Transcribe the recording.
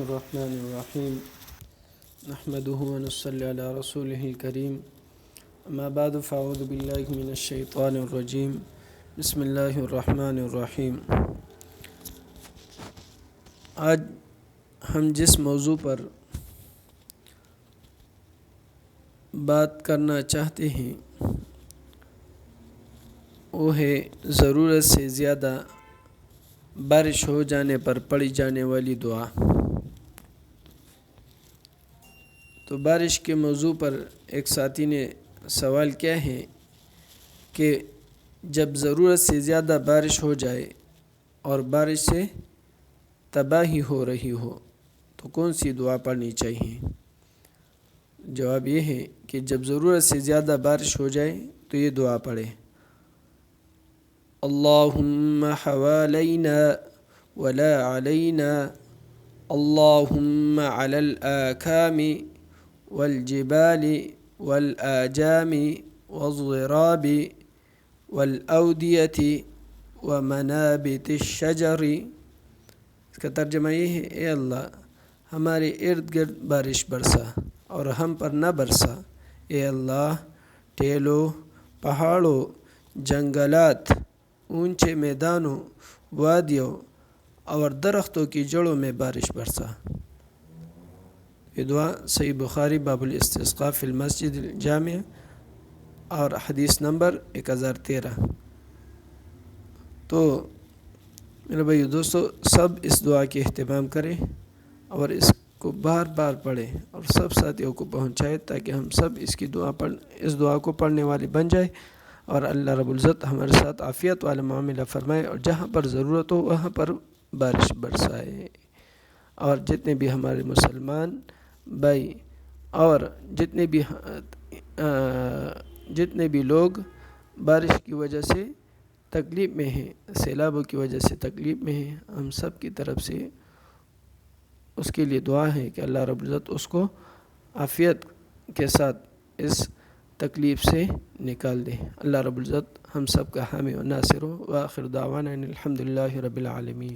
الرحمن الرحیم نحمده ونصلی علی رسوله الکریم اما بعد فاعوذ باللہ من الشیطان الرجیم بسم اللہ الرحمن الرحیم۔ آج ہم جس موضوع پر بات کرنا چاہتے ہیں وہ ہے ضرورت سے زیادہ بارش ہو جانے پر پڑھی جانے والی دعا۔ تو بارش کے موضوع پر ایک ساتھی نے سوال کیا ہے کہ جب ضرورت سے زیادہ بارش ہو جائے اور بارش سے تباہی ہو رہی ہو تو کون سی دعا پڑھنی چاہیے؟ جواب یہ ہے کہ جب ضرورت سے زیادہ بارش ہو جائے تو یہ دعا پڑھے، اللہم حوالینا ولا علینا، اللہم علی الآکام والجبال والآجام والضراب والأودیة ومنابت الشجر۔ اس کا ترجمہ یہ ہے، اے اللہ ہمارے ارد گرد بارش برسا اور ہم پر نہ برسا، اے اللہ ٹیلوں، پہاڑوں، جنگلات، اونچے میدانوں، وادیوں اور درختوں کی جڑوں میں بارش برسا۔ یہ دعا صحیح بخاری باب الاستسقاء فی المسجد الجامع اور حدیث نمبر 1013۔ تو میرے بھائی دوستو، سب اس دعا کے اہتمام کریں اور اس کو بار بار پڑھیں اور سب ساتھیوں کو پہنچائیں تاکہ ہم سب اس دعا کو پڑھنے والے بن جائیں اور اللہ رب العزت ہمارے ساتھ عافیت والا معاملہ فرمائے اور جہاں پر ضرورت ہو وہاں پر بارش برسائے۔ اور جتنے بھی ہمارے مسلمان بھائی اور جتنے بھی لوگ بارش کی وجہ سے تکلیف میں ہیں، سیلابوں کی وجہ سے تکلیف میں ہیں، ہم سب کی طرف سے اس کے لیے دعا ہے کہ اللہ رب العزت اس کو عافیت کے ساتھ اس تکلیف سے نکال دے۔ اللہ رب العزت ہم سب کا حامی و ناصر ہو۔ وآخر دعوانا ان الحمد للہ رب العالمین۔